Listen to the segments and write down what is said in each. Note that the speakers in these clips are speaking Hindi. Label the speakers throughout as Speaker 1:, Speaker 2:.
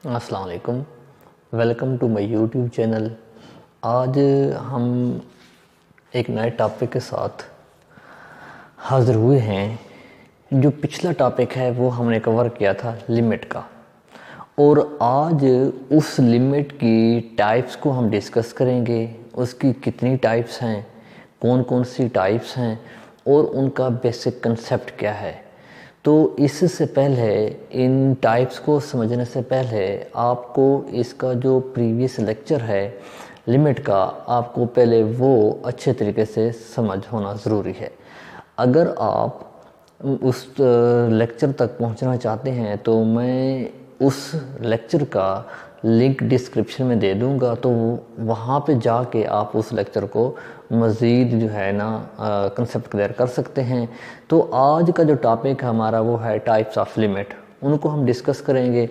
Speaker 1: अस्सलाम वालेकुम, welcome to my YouTube channel. आज हम एक नए टॉपिक के साथ हाज़िर हुए हैं। जो पिछला टॉपिक है वो हमने कवर किया था लिमिट का, और आज उस लिमिट की टाइप्स को हम डिस्कस करेंगे। उसकी कितनी टाइप्स हैं, कौन कौन सी टाइप्स हैं और उनका बेसिक कंसेप्ट क्या है। तो इससे पहले, इन टाइप्स को समझने से पहले आपको इसका जो प्रीवियस लेक्चर है लिमिट का, आपको पहले वो अच्छे तरीके से समझ होना ज़रूरी है। अगर आप उस लेक्चर तक पहुंचना चाहते हैं तो मैं उस लेक्चर का लिंक डिस्क्रिप्शन में दे दूंगा, तो वहाँ पे जाके आप उस लेक्चर को मज़ीद जो है ना कंसेप्ट क्लियर कर सकते हैं। तो आज का जो टॉपिक हमारा वो है टाइप्स ऑफ लिमिट, उनको हम डिस्कस करेंगे।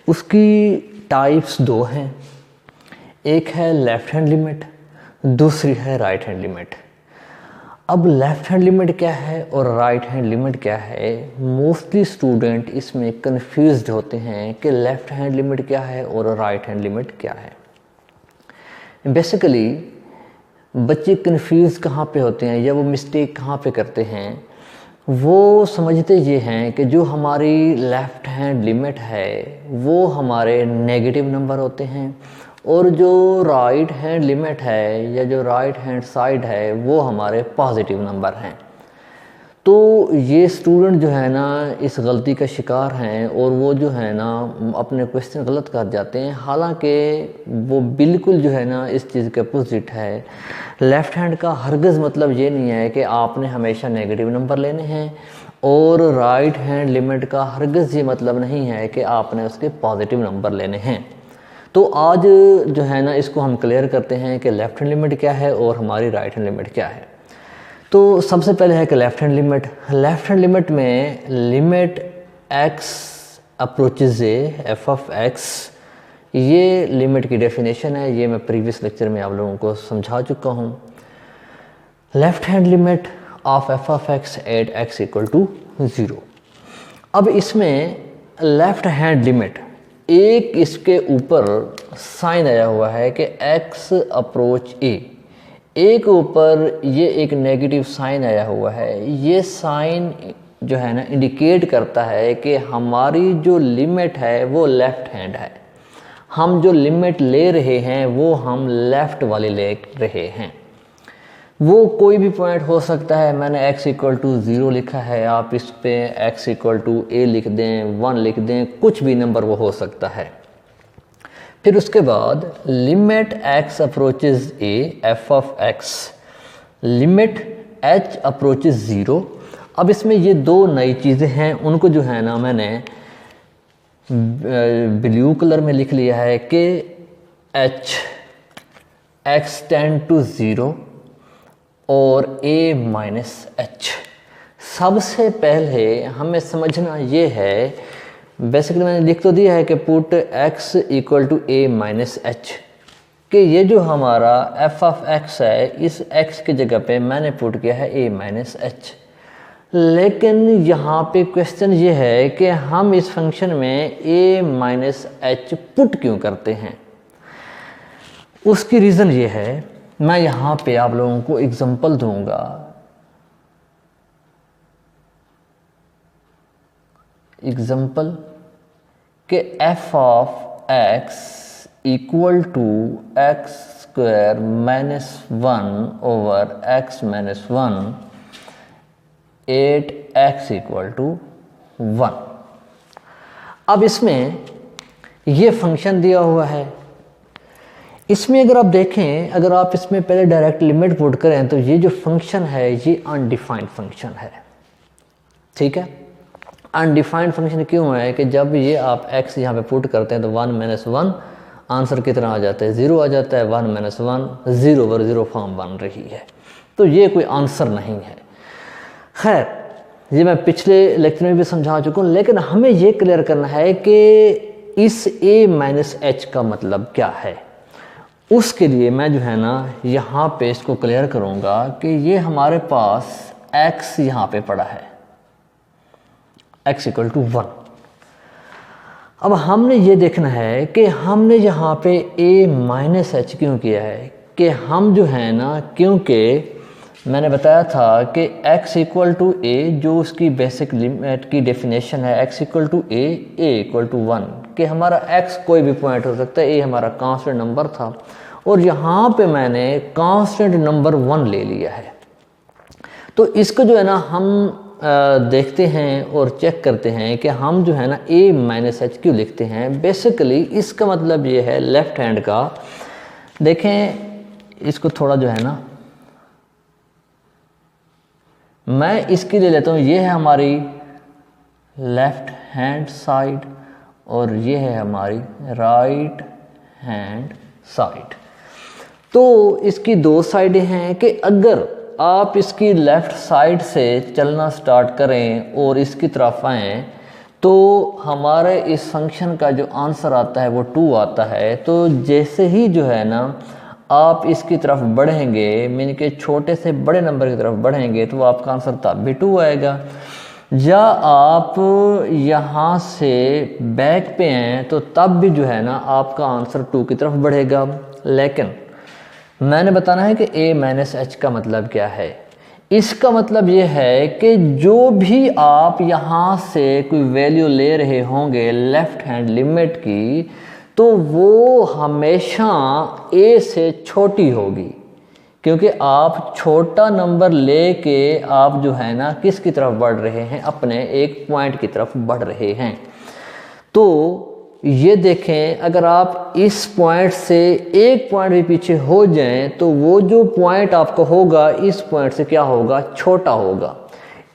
Speaker 1: उसकी टाइप्स दो हैं, एक है लेफ़्ट हैंड लिमिट, दूसरी है राइट हैंड लिमिट। अब लेफ़्ट हैंड लिमिट क्या है और राइट हैंड लिमिट क्या है, मोस्टली स्टूडेंट इसमें कंफ्यूज्ड होते हैं कि लेफ़्ट हैंड लिमिट क्या है और राइट हैंड लिमिट क्या है। बेसिकली बच्चे कंफ्यूज कहाँ पे होते हैं या वो मिस्टेक कहाँ पे करते हैं, वो समझते ये हैं कि जो हमारी लेफ़्ट हैंड लिमिट है वो हमारे नेगेटिव नंबर होते हैं, और जो राइट हैंड लिमिट है या जो राइट हैंड साइड है वो हमारे पॉजिटिव नंबर हैं। तो ये स्टूडेंट जो है ना इस गलती का शिकार हैं, और वो जो है ना अपने क्वेश्चन गलत कर जाते हैं। हालांकि वो बिल्कुल जो है ना इस चीज़ के अपोजिट है। लेफ़्ट हैंड का हरगिज़ मतलब ये नहीं है कि आपने हमेशा नेगेटिव नंबर लेने हैं, और राइट हैंड लिमिट का हरगिज़ ये मतलब नहीं है कि आपने उसके पॉजिटिव नंबर लेने हैं। तो आज जो है ना इसको हम क्लियर करते हैं कि लेफ़्ट हैंड लिमिट क्या है और हमारी राइट हैंड लिमिट क्या है। तो सबसे पहले है कि left hand limit. Left hand limit में limit x approaches a f of x, ये लिमिट की डेफिनेशन है। ये मैं प्रीवियस लेक्चर में आप लोगों को समझा चुका हूँ। Left hand limit of F of X at X equal to 0। अब इसमें लेफ़्ट हैंड लिमिट, एक इसके ऊपर साइन आया हुआ है कि x अप्रोच ए, एक ऊपर ये एक नेगेटिव साइन आया हुआ है। ये साइन जो है ना इंडिकेट करता है कि हमारी जो लिमिट है वो लेफ़्ट हैंड है। हम जो लिमिट ले रहे हैं वो हम लेफ़्ट वाली ले रहे हैं। वो कोई भी पॉइंट हो सकता है। मैंने x इक्वल टू 0 लिखा है, आप इस पे x इक्वल टू a लिख दें, 1 लिख दें, कुछ भी नंबर वो हो सकता है। फिर उसके बाद limit x approaches a F of x, limit h approaches 0। अब इसमें ये दो नई चीज़ें हैं, उनको जो है ना मैंने ब्लू कलर में लिख लिया है कि h x टेंड टू 0 और a माइनस एच। सबसे पहले हमें समझना ये है, बेसिकली मैंने लिख तो दिया है कि put x equal to a minus H, कि ये जो हमारा f ऑफ x है इस x की जगह पे मैंने पुट किया है a माइनस एच। लेकिन यहाँ पे क्वेश्चन ये है कि हम इस फंक्शन में a माइनस एच पुट क्यों करते हैं। उसकी रीज़न ये है, मैं यहाँ पे आप लोगों को एग्जांपल दूंगा। एग्जांपल कि f of x equal to X square minus 1 over x minus 1 8x equal to 1। अब इसमें ये फंक्शन दिया हुआ है। इसमें अगर आप देखें, अगर आप इसमें पहले डायरेक्ट लिमिट पुट करें तो ये जो फंक्शन है ये अनडिफाइंड फंक्शन है। ठीक है, अनडिफाइंड फंक्शन क्यों है कि जब ये आप x यहाँ पे पुट करते हैं तो 1 माइनस 1 आंसर कितना आ जाता है, 0 आ जाता है। 1 माइनस 1 0 ओवर 0 फॉर्म बन रही है, तो ये कोई आंसर नहीं है। खैर, ये मैं पिछले लेक्चर में भी समझा चुका हूँ, लेकिन हमें ये क्लियर करना है कि इस a माइनस एच का मतलब क्या है। उसके लिए मैं जो है ना यहाँ पे इसको क्लियर करूँगा कि ये हमारे पास x यहाँ पे पड़ा है, x इक्वल टू 1। अब हमने ये देखना है कि हमने यहाँ पे a माइनस एच क्यों किया है, कि हम जो है ना, क्योंकि मैंने बताया था कि x इक्वल टू a, जो उसकी बेसिक लिमिट की डेफिनेशन है, x equal to a equal to 1, कि हमारा x कोई भी पॉइंट हो सकता है, a हमारा कांस्टेंट नंबर था और यहाँ पे मैंने कांस्टेंट नंबर 1 ले लिया है। तो इसको जो है ना हम देखते हैं और चेक करते हैं कि हम जो है ना a माइनस एच क्यों लिखते हैं। बेसिकली इसका मतलब ये है लेफ़्ट हैंड का, देखें इसको थोड़ा जो है ना मैं इसकी ले लेता हूँ, ये है हमारी लेफ़्ट हैंड साइड और ये है हमारी राइट हैंड साइड। तो इसकी दो साइडें हैं कि अगर आप इसकी लेफ़्ट साइड से चलना स्टार्ट करें और इसकी तरफ आएँ तो हमारे इस फंक्शन का जो आंसर आता है वो 2 आता है। तो जैसे ही जो है ना आप इसकी तरफ बढ़ेंगे, मीन के छोटे से बड़े नंबर की तरफ बढ़ेंगे, तो आपका आंसर तब भी 2 आएगा। या आप यहाँ से बैक पे हैं तो तब भी जो है ना आपका आंसर 2 की तरफ बढ़ेगा। लेकिन मैंने बताना है कि a माइनस एच का मतलब क्या है। इसका मतलब ये है कि जो भी आप यहाँ से कोई वैल्यू ले रहे होंगे लेफ़्ट हैंड लिमिट की, तो वो हमेशा a से छोटी होगी, क्योंकि आप छोटा नंबर लेके आप जो है ना किसकी तरफ बढ़ रहे हैं, अपने एक पॉइंट की तरफ बढ़ रहे हैं। तो ये देखें, अगर आप इस पॉइंट से एक पॉइंट भी पीछे हो जाएं तो वो जो पॉइंट आपका होगा इस पॉइंट से क्या होगा, छोटा होगा।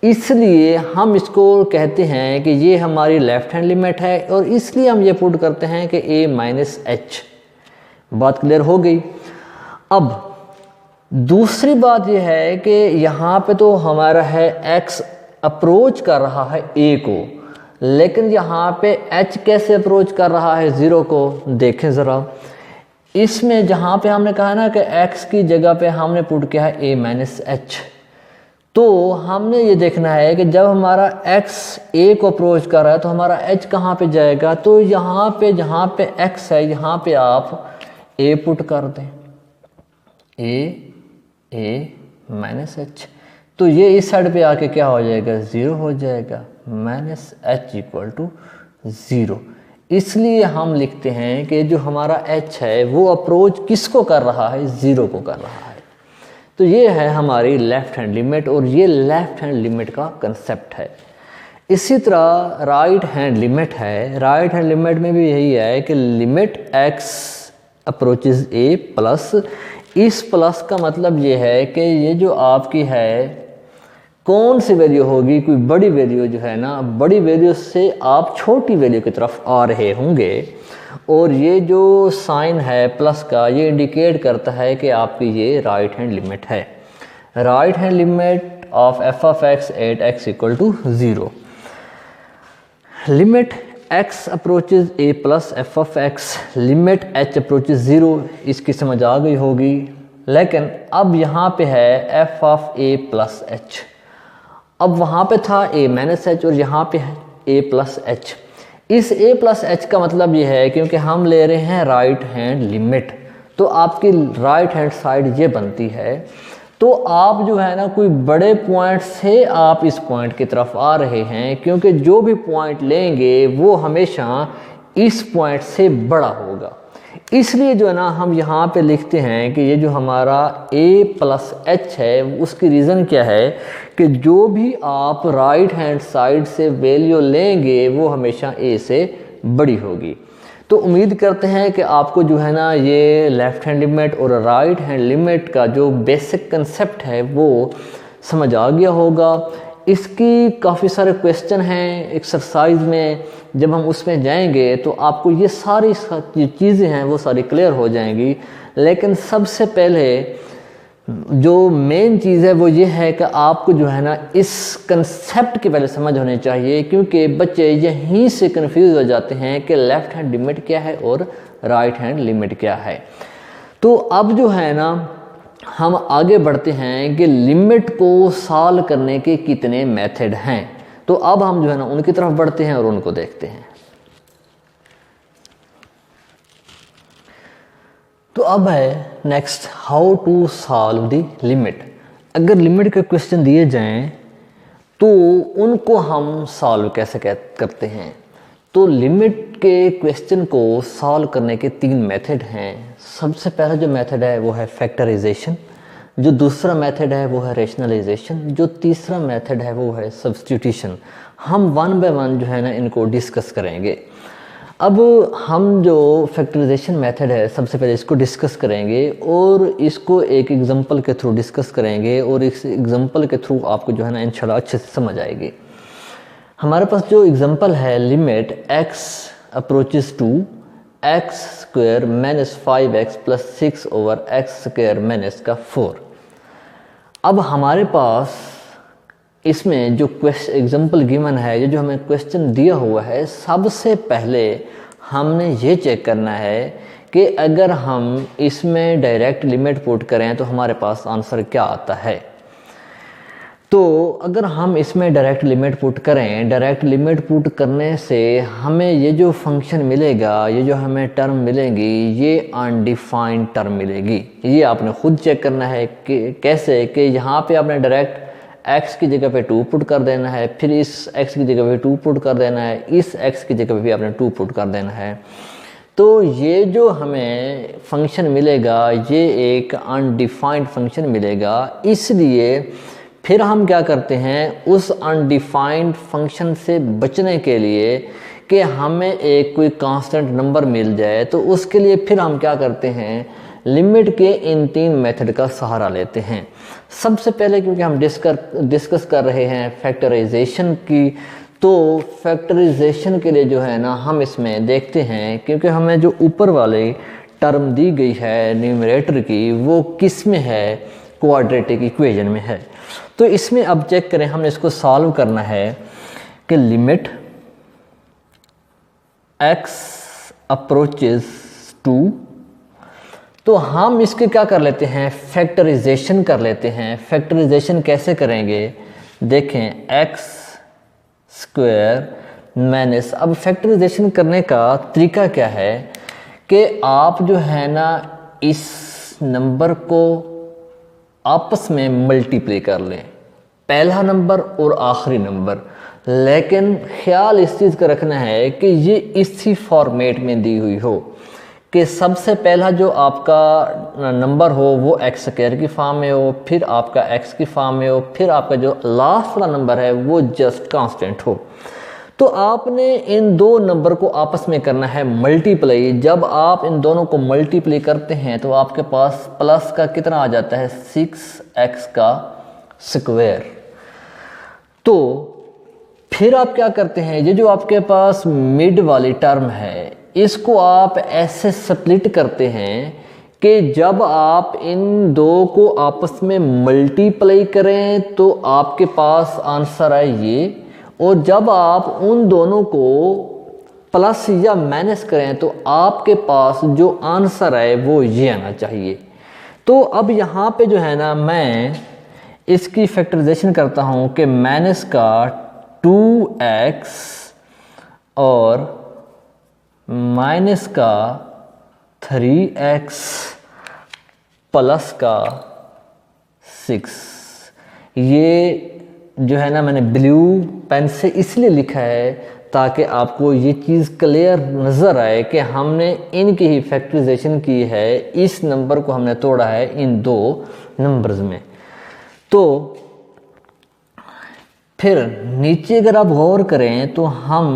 Speaker 1: इसलिए हम इसको कहते हैं कि ये हमारी लेफ़्ट हैंड लिमिट है और इसलिए हम ये पुट करते हैं कि a माइनस एच। बात क्लियर हो गई। अब दूसरी बात ये है कि यहाँ पे तो हमारा है x अप्रोच कर रहा है a को, लेकिन यहाँ पे h कैसे अप्रोच कर रहा है 0 को, देखें ज़रा। इसमें जहाँ पे हमने कहा ना कि x की जगह पे हमने पुट किया है a माइनस एच, तो हमने ये देखना है कि जब हमारा x a को अप्रोच कर रहा है तो हमारा h कहाँ पे जाएगा। तो यहाँ पे जहाँ पे x है यहाँ पे आप a पुट कर दें, a माइनस एच, तो ये इस साइड पे आके क्या हो जाएगा, 0 हो जाएगा, माइनस एच इक्वल टू 0। इसलिए हम लिखते हैं कि जो हमारा h है वो अप्रोच किसको कर रहा है, 0 को कर रहा है। तो ये है हमारी लेफ़्ट हैंड लिमिट और ये लेफ़्ट हैंड लिमिट का कंसेप्ट है। इसी तरह राइट हैंड लिमिट है। राइट हैंड लिमिट में भी यही है कि limit x approaches a plus, इस प्लस का मतलब ये है कि ये जो आपकी है कौन सी वैल्यू होगी, कोई बड़ी वैल्यू जो है ना, बड़ी वैल्यू से आप छोटी वैल्यू की तरफ आ रहे होंगे और ये जो साइन है प्लस का ये इंडिकेट करता है कि आपकी ये राइट हैंड लिमिट है। Right hand limit of F of X at X equal to 0। Limit x approaches a plus F of X, limit h approaches 0, इसकी समझ आ गई होगी। लेकिन अब यहाँ पे है f of a plus h, अब वहाँ पे था a माइनस एच और यहाँ पे है a प्लस एच। इस a प्लस एच का मतलब ये है क्योंकि हम ले रहे हैं राइट हैंड लिमिट, तो आपकी राइट हैंड साइड ये बनती है। तो आप जो है ना कोई बड़े पॉइंट से आप इस पॉइंट की तरफ आ रहे हैं, क्योंकि जो भी पॉइंट लेंगे वो हमेशा इस पॉइंट से बड़ा होगा। इसलिए जो है ना हम यहाँ पे लिखते हैं कि ये जो हमारा a प्लस एच है उसकी रीज़न क्या है कि जो भी आप राइट हैंड साइड से वैल्यू लेंगे वो हमेशा a से बड़ी होगी। तो उम्मीद करते हैं कि आपको जो है ना ये लेफ़्ट हैंड लिमिट और राइट हैंड लिमिट का जो बेसिक कंसेप्ट है वो समझ आ गया होगा। इसकी काफ़ी सारे क्वेश्चन हैं एक्सरसाइज में, जब हम उसमें जाएंगे तो आपको ये सारी चीज़ें हैं वो सारी क्लियर हो जाएंगी। लेकिन सबसे पहले जो मेन चीज़ है वो ये है कि आपको जो है ना इस कंसेप्ट की पहले समझ होनी चाहिए, क्योंकि बच्चे यहीं से कंफ्यूज हो जाते हैं कि लेफ़्ट हैंड लिमिट क्या है और राइट हैंड लिमिट क्या है। तो अब जो है ना हम आगे बढ़ते हैं कि लिमिट को सॉल्व करने के कितने मेथड हैं। तो अब हम जो है ना उनकी तरफ बढ़ते हैं और उनको देखते हैं। तो अब है next, how to solve the limit. अगर लिमिट के क्वेश्चन दिए जाएं तो उनको हम सॉल्व कैसे करते हैं। तो लिमिट के क्वेश्चन को सॉल्व करने के 3 मेथड हैं। सबसे पहला जो मेथड है वो है फैक्टराइजेशन, जो दूसरा मेथड है वो है रेशनलाइजेशन, जो तीसरा मेथड है वो है सब्स्टिट्यूशन। हम 1 बाय 1 जो है ना इनको डिस्कस करेंगे। अब हम जो फैक्टराइजेशन मेथड है सबसे पहले इसको डिस्कस करेंगे और इसको एक एग्जांपल के थ्रू डिस्कस करेंगे और इस एग्जांपल के थ्रू आपको जो है ना इंशाल्लाह अच्छे से समझ आएगी। हमारे पास जो एग्जांपल है, limit x approaches to x square minus 5x plus 6 over x square minus का 4। अब हमारे पास इसमें जो एग्जांपल गिवन है, ये जो हमें क्वेश्चन दिया हुआ है, सबसे पहले हमने ये चेक करना है कि अगर हम इसमें डायरेक्ट लिमिट पुट करें तो हमारे पास आंसर क्या आता है। तो अगर हम इसमें डायरेक्ट लिमिट पुट करें, डायरेक्ट लिमिट पुट करने से हमें ये जो फंक्शन मिलेगा, ये जो हमें टर्म मिलेगी, ये अनडिफाइंड टर्म मिलेगी। ये आपने खुद चेक करना है कि कैसे, कि यहाँ पे आपने डायरेक्ट x की जगह पे 2 पुट कर देना है, फिर इस x की जगह पे 2 पुट कर देना है, इस x की जगह पे भी आपने 2 पुट कर देना है। तो ये जो हमें फंक्शन मिलेगा ये एक अनडिफाइंड फंक्शन मिलेगा। इसलिए फिर हम क्या करते हैं, उस अनडिफाइंड फंक्शन से बचने के लिए कि हमें एक कोई कांस्टेंट नंबर मिल जाए, तो उसके लिए फिर हम क्या करते हैं, लिमिट के इन 3 मेथड का सहारा लेते हैं। सबसे पहले क्योंकि हम डिस्कस कर रहे हैं फैक्टराइजेशन की, तो फैक्टराइजेशन के लिए जो है ना हम इसमें देखते हैं, क्योंकि हमें जो ऊपर वाली टर्म दी गई है न्यूमरेटर की, वो किस में है, क्वाड्रेटिक इक्वेशन में है। तो इसमें अब चेक करें, हमने इसको सॉल्व करना है कि लिमिट x अप्रोचेस टू, तो हम इसके क्या कर लेते हैं, फैक्टराइजेशन कर लेते हैं। फैक्टराइजेशन कैसे करेंगे, देखें x स्क्वायर माइनस, अब फैक्टराइजेशन करने का तरीका क्या है कि आप जो है ना इस नंबर को आपस में मल्टीप्लाई कर लें, पहला नंबर और आखिरी नंबर। लेकिन ख्याल इस चीज़ का रखना है कि ये इसी फॉर्मेट में दी हुई हो कि सबसे पहला जो आपका नंबर हो वो x स्क्वायर की फॉर्म में हो, फिर आपका x की फॉर्म में हो, फिर आपका जो लास्ट वाला नंबर है वो जस्ट कांस्टेंट हो। तो आपने इन 2 नंबर को आपस में करना है मल्टीप्लाई। जब आप इन दोनों को मल्टीप्लाई करते हैं तो आपके पास प्लस का कितना आ जाता है, 6x का स्क्वायर। तो फिर आप क्या करते हैं, ये जो आपके पास मिड वाली टर्म है इसको आप ऐसे स्प्लिट करते हैं कि जब आप इन 2 को आपस में मल्टीप्लाई करें तो आपके पास आंसर आए ये, और जब आप उन दोनों को प्लस या माइनस करें तो आपके पास जो आंसर आए वो ये आना चाहिए। तो अब यहाँ पे जो है ना मैं इसकी फैक्टराइजेशन करता हूँ कि माइनस का 2x और माइनस का 3x प्लस का 6, ये जो है ना मैंने ब्लू पेन से इसलिए लिखा है ताकि आपको ये चीज़ क्लियर नज़र आए कि हमने इनकी ही फैक्टराइजेशन की है, इस नंबर को हमने तोड़ा है इन 2 नंबर्स में। तो फिर नीचे अगर आप गौर करें तो हम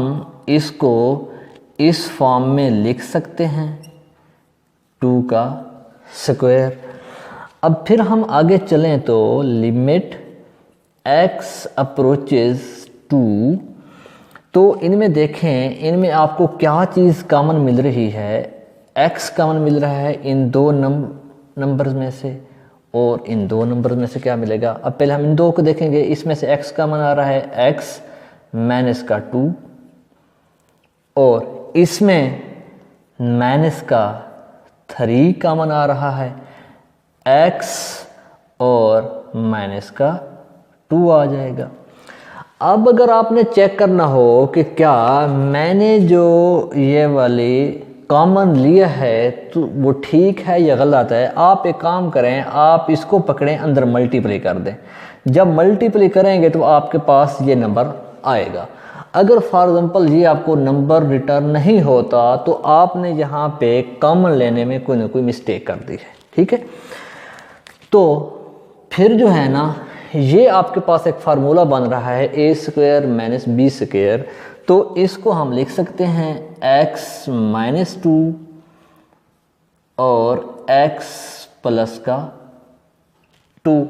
Speaker 1: इसको इस फॉर्म में लिख सकते हैं, 2 का स्क्वायर। अब फिर हम आगे चलें तो लिमिट x अप्रोचेस टू, तो इनमें देखें, इनमें आपको क्या चीज़ कॉमन मिल रही है, x कॉमन मिल रहा है इन 2 नंबर्स में से, और इन 2 नंबर्स में से क्या मिलेगा। अब पहले हम इन 2 को देखेंगे, इसमें से x कॉमन आ रहा है, x माइनस का 2, और इसमें माइनस का 3 कॉमन आ रहा है, x और माइनस का 2 आ जाएगा। अब अगर आपने चेक करना हो कि क्या मैंने जो ये वाली कॉमन लिया है तो वो ठीक है या गलत है। आप एक काम करें, आप इसको पकड़ें, अंदर मल्टीप्लाई कर दें। जब मल्टीप्लाई करेंगे तो आपके पास ये नंबर आएगा। अगर फॉर एग्जांपल ये आपको नंबर रिटर्न नहीं होता तो आपने यहाँ पे कॉमन लेने में कोई ना कोई मिस्टेक कर दी है, ठीक है। तो फिर जो है ना, ये आपके पास एक फार्मूला बन रहा है ए स्क्वायर माइनस बी स्क्वायर। तो इसको हम लिख सकते हैं x माइनस 2 और x प्लस का 2।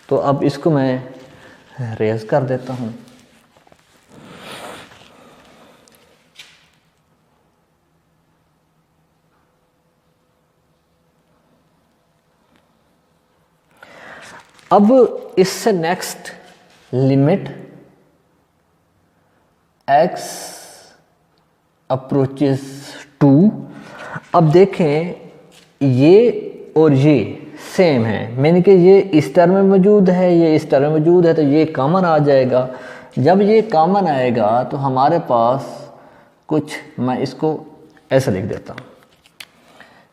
Speaker 1: तो अब इसको मैं रेज कर देता हूँ। अब इससे नेक्स्ट लिमिट x अप्रोचेस 2। अब देखें ये और ये सेम है, मैंने कि ये इस टर्म में मौजूद है, ये इस टर्म में मौजूद है, तो ये कॉमन आ जाएगा। जब ये कॉमन आएगा तो हमारे पास कुछ, मैं इसको ऐसा लिख देता हूँ।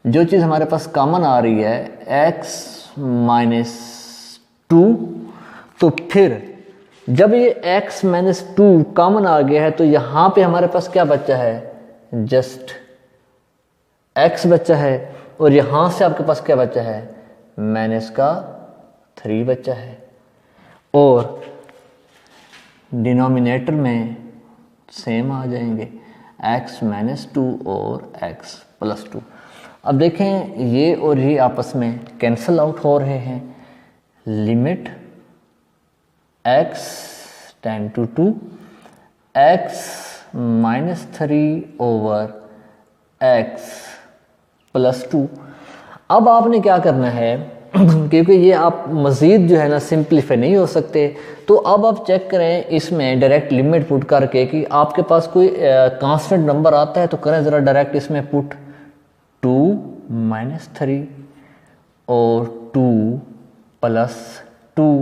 Speaker 1: जो चीज़ हमारे पास कॉमन आ रही है x माइनस 2, तो फिर जब ये x माइनस 2 कॉमन आ गया है तो यहाँ पे हमारे पास क्या बचा है, जस्ट x बचा है, और यहाँ से आपके पास क्या बचा है, माइनस का 3 बचा है, और डिनोमिनेटर में सेम आ जाएंगे x माइनस 2 और x प्लस 2। अब देखें ये और ये आपस में कैंसिल आउट हो रहे हैं। Limit x tend to 2 x minus 3 over x plus 2। अब आपने क्या करना है क्योंकि ये आप मज़ीद जो है ना सिंप्लीफाई नहीं हो सकते, तो अब आप चेक करें इसमें डायरेक्ट लिमिट पुट करके कि आपके पास कोई कांस्टेंट नंबर आता है तो करें ज़रा डायरेक्ट इसमें पुट 2 माइनस 3 और 2 प्लस 2।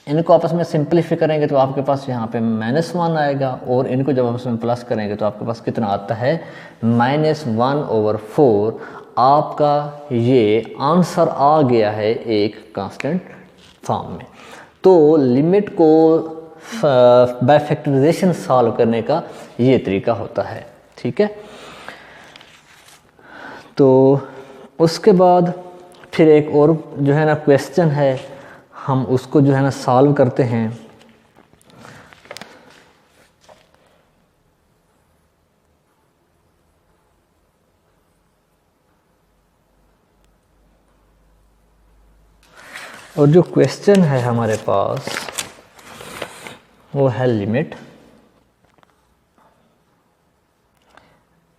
Speaker 1: इनको आपस में सिंप्लीफाई करेंगे तो आपके पास यहाँ पे -1 आएगा, और इनको जब आपस में प्लस करेंगे तो आपके पास कितना आता है, -1/4। आपका ये आंसर आ गया है एक कांस्टेंट फॉर्म में। तो लिमिट को बाय फैक्टराइजेशन सॉल्व करने का ये तरीका होता है, ठीक है। तो उसके बाद फिर एक और जो है ना क्वेश्चन है, हम उसको जो है ना सॉल्व करते हैं। और जो क्वेश्चन है हमारे पास वो है limit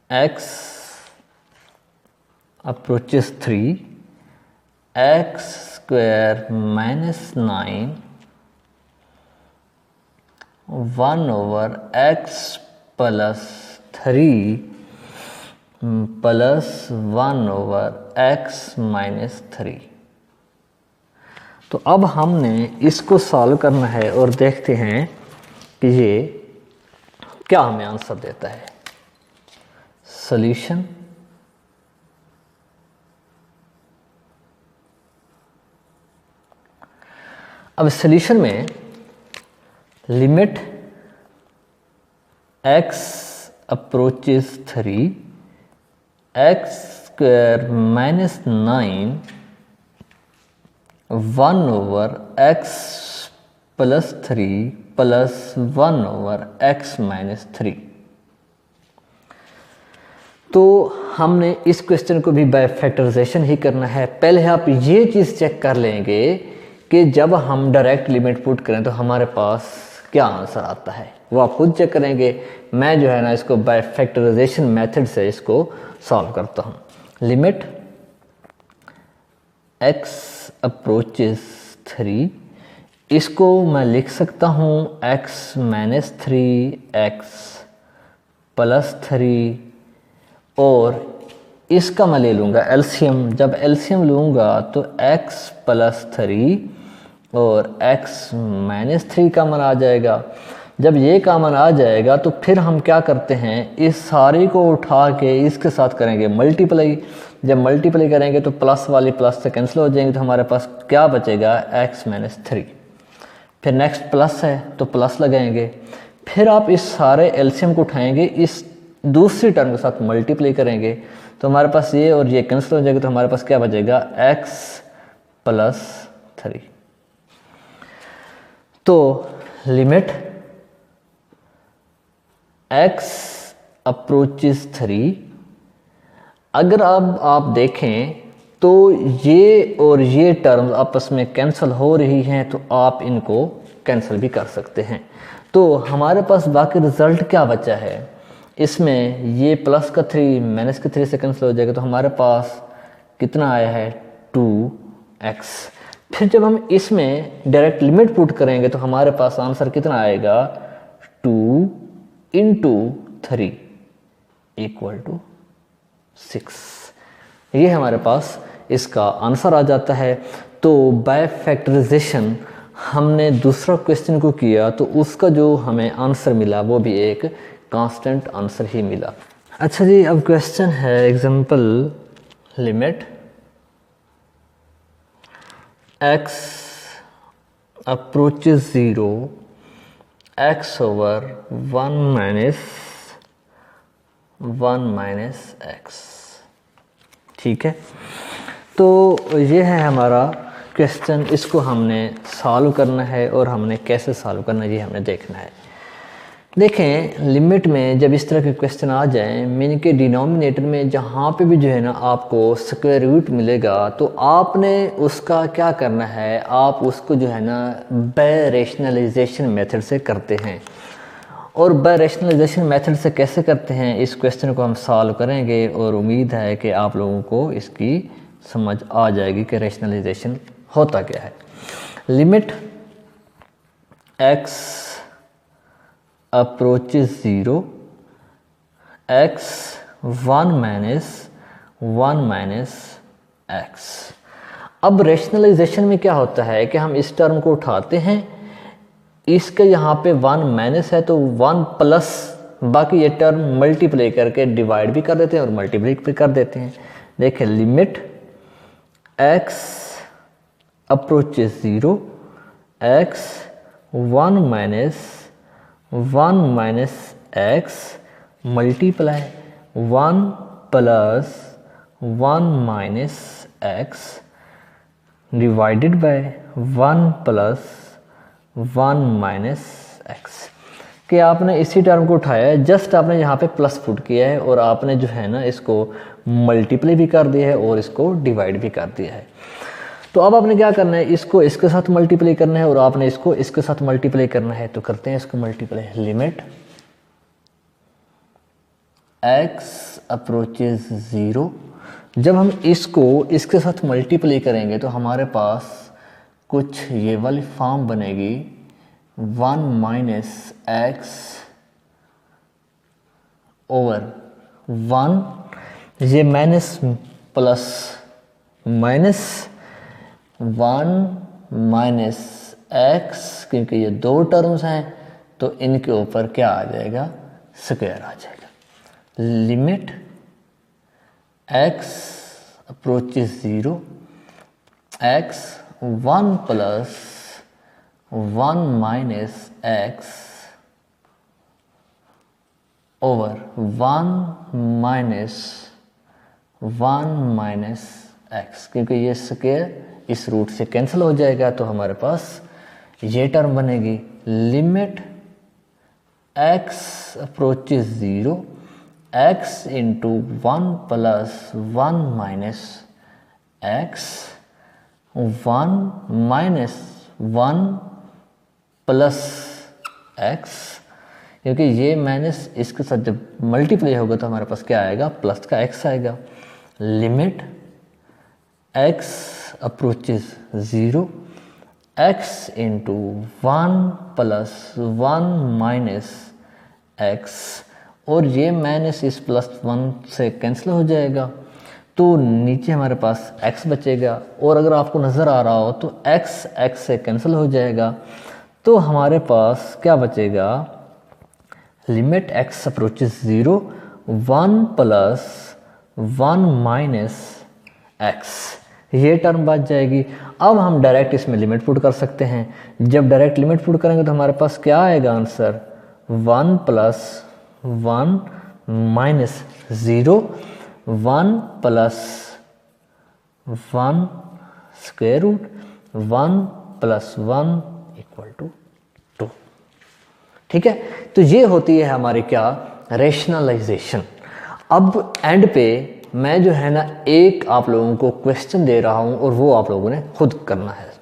Speaker 1: x approaches 3 x square minus 9 1 over x plus 3 plus 1 over x minus 3। तो अब हमने इसको सॉल्व करना है और देखते हैं कि ये क्या हमें आंसर देता है। सॉल्यूशन अब सॉल्यूशन में limit x approaches 3 x square minus 9 1 over x plus 3 plus 1 over x minus 3। तो हमने इस क्वेश्चन को भी बाय फैक्टराइजेशन ही करना है। पहले आप ये चीज़ चेक कर लेंगे कि जब हम डायरेक्ट लिमिट पुट करें तो हमारे पास क्या आंसर आता है, वो आप खुद चेक करेंगे। मैं जो है ना इसको बाय फैक्टराइजेशन मेथड से इसको सॉल्व करता हूँ। लिमिट x अप्रोचेस 3, इसको मैं लिख सकता हूँ x माइनस 3x प्लस 3, और इसका मैं ले लूँगा एलसीएम। जब एलसीएम लूँगा तो x प्लस 3 और x माइनस 3 का मन आ जाएगा। जब ये कॉमन आ जाएगा तो फिर हम क्या करते हैं, इस सारी को उठा के इसके साथ करेंगे मल्टीप्लाई। जब मल्टीप्लाई करेंगे तो प्लस वाली प्लस से कैंसिल हो जाएंगे, तो हमारे पास क्या बचेगा, x माइनस 3। फिर नेक्स्ट प्लस है तो प्लस लगाएंगे। फिर आप इस सारे एलसीएम को उठाएंगे, इस दूसरी टर्म के साथ मल्टीप्लाई करेंगे, तो हमारे पास ये और ये कैंसिल हो जाएगा, तो हमारे पास क्या बचेगा, x प्लस 3। तो लिमिट x अप्रोचेस 3, अगर अब आप देखें तो ये और ये टर्म आपस में कैंसिल हो रही हैं, तो आप इनको कैंसिल भी कर सकते हैं। तो हमारे पास बाकी रिजल्ट क्या बचा है, इसमें ये प्लस का 3 माइनस का 3 से कैंसिल हो जाएगा, तो हमारे पास कितना आया है, 2x। फिर जब हम इसमें डायरेक्ट लिमिट पुट करेंगे तो हमारे पास आंसर कितना आएगा, 2 इंटू 3 इक्वल टू 6। ये हमारे पास इसका आंसर आ जाता है। तो बाय फैक्टराइजेशन हमने दूसरा क्वेश्चन को किया, तो उसका जो हमें आंसर मिला वो भी एक कांस्टेंट आंसर ही मिला। अच्छा जी, अब क्वेश्चन है example, limit x approaches 0 x over 1 minus x। ठीक है, तो ये है हमारा क्वेश्चन, इसको हमने सॉल्व करना है और हमने कैसे सॉल्व करना है ये हमने देखना है। देखें, लिमिट में जब इस तरह के क्वेश्चन आ जाएं, मीन के डिनोमिनेटर में जहाँ पे भी जो है ना आपको स्क्वायर रूट मिलेगा, तो आपने उसका क्या करना है, आप उसको जो है ना बाय रैशनलाइजेशन मेथड से करते हैं। और बाय रैशनलाइजेशन मेथड से कैसे करते हैं, इस क्वेश्चन को हम सॉल्व करेंगे और उम्मीद है कि आप लोगों को इसकी समझ आ जाएगी कि रैशनलाइजेशन होता क्या है। Limit x approaches 0 x 1 minus x। अब रैशनलाइजेशन में क्या होता है कि हम इस टर्म को उठाते हैं, इसके यहाँ पे 1 माइनस है तो 1 प्लस बाकी ये टर्म मल्टीप्लाई करके डिवाइड भी कर देते हैं और मल्टीप्लाई भी कर देते हैं। देखिए, limit x approaches 0 x 1 minus x multiply 1 plus 1 minus x divided by 1 plus 1 minus x। कि आपने इसी टर्म को उठाया है, जस्ट आपने यहाँ पे प्लस पुट किया है और आपने जो है ना इसको मल्टीप्लाई भी कर दिया है और इसको डिवाइड भी कर दिया है। तो अब आपने क्या करना है, इसको इसके साथ मल्टीप्लाई करना है और आपने इसको इसके साथ मल्टीप्लाई करना है। तो करते हैं इसको मल्टीप्लाई। लिमिट x अप्रोचेस 0, जब हम इसको इसके साथ मल्टीप्लाई करेंगे तो हमारे पास कुछ ये वाली फॉर्म बनेगी, 1 माइनस x ओवर 1, ये minus plus minus 1 minus x, क्योंकि ये दो टर्म्स हैं तो इनके ऊपर क्या आ जाएगा, स्क्वायर आ जाएगा। Limit x approaches 0 x 1 plus 1 minus x over 1 minus x, क्योंकि ये स्क्वायर इस रूट से कैंसिल हो जाएगा तो हमारे पास ये टर्म बनेगी। Limit x approaches 0 x into 1 plus 1 minus x 1 minus 1 plus x, क्योंकि ये माइनस इसके साथ जब मल्टीप्लाई होगा तो हमारे पास क्या आएगा, प्लस का x आएगा। Limit x approaches 0 x into 1 plus 1 minus x, और ये माइनस इस प्लस 1 से कैंसिल हो जाएगा तो नीचे हमारे पास x बचेगा। और अगर आपको नज़र आ रहा हो तो x से कैंसिल हो जाएगा तो हमारे पास क्या बचेगा, limit x approaches 0, 1 plus 1 minus x, ये टर्म बच जाएगी। अब हम डायरेक्ट इसमें लिमिट पुट कर सकते हैं। जब डायरेक्ट लिमिट पुट करेंगे तो हमारे पास क्या आएगा answer, 1 plus 1 minus 0, 1 plus 1 square root 1 plus 1 equal to 2। ठीक है, तो ये होती है हमारी क्या, रेशनलाइजेशन। अब एंड पे मैं जो है ना एक आप लोगों को क्वेश्चन दे रहा हूं और वो आप लोगों ने खुद करना है।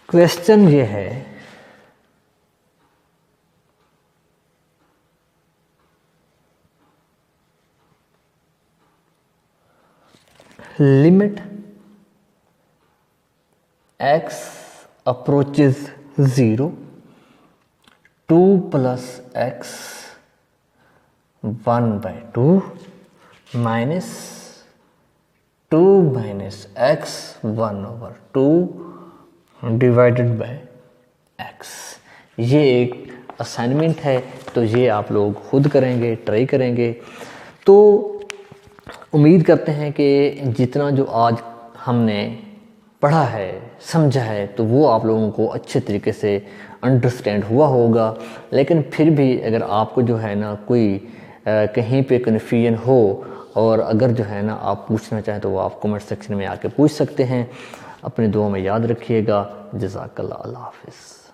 Speaker 1: क्वेश्चन ये है, limit x approaches 0, 2 plus x 1 by 2 minus 2 minus x 1 over 2 divided by x। ये एक असाइनमेंट है, तो ये आप लोग खुद करेंगे, ट्राई करेंगे। तो उम्मीद करते हैं कि जितना जो आज हमने पढ़ा है, समझा है, तो वो आप लोगों को अच्छे तरीके से अंडरस्टैंड हुआ होगा। लेकिन फिर भी अगर आपको जो है ना कोई कहीं पे कन्फ्यूजन हो और अगर जो है ना आप पूछना चाहें तो वो आप कमेंट सेक्शन में आके पूछ सकते हैं। अपनी दुआ में याद रखिएगा। जज़ाकल्लाह, अल्लाह हाफ़िज़।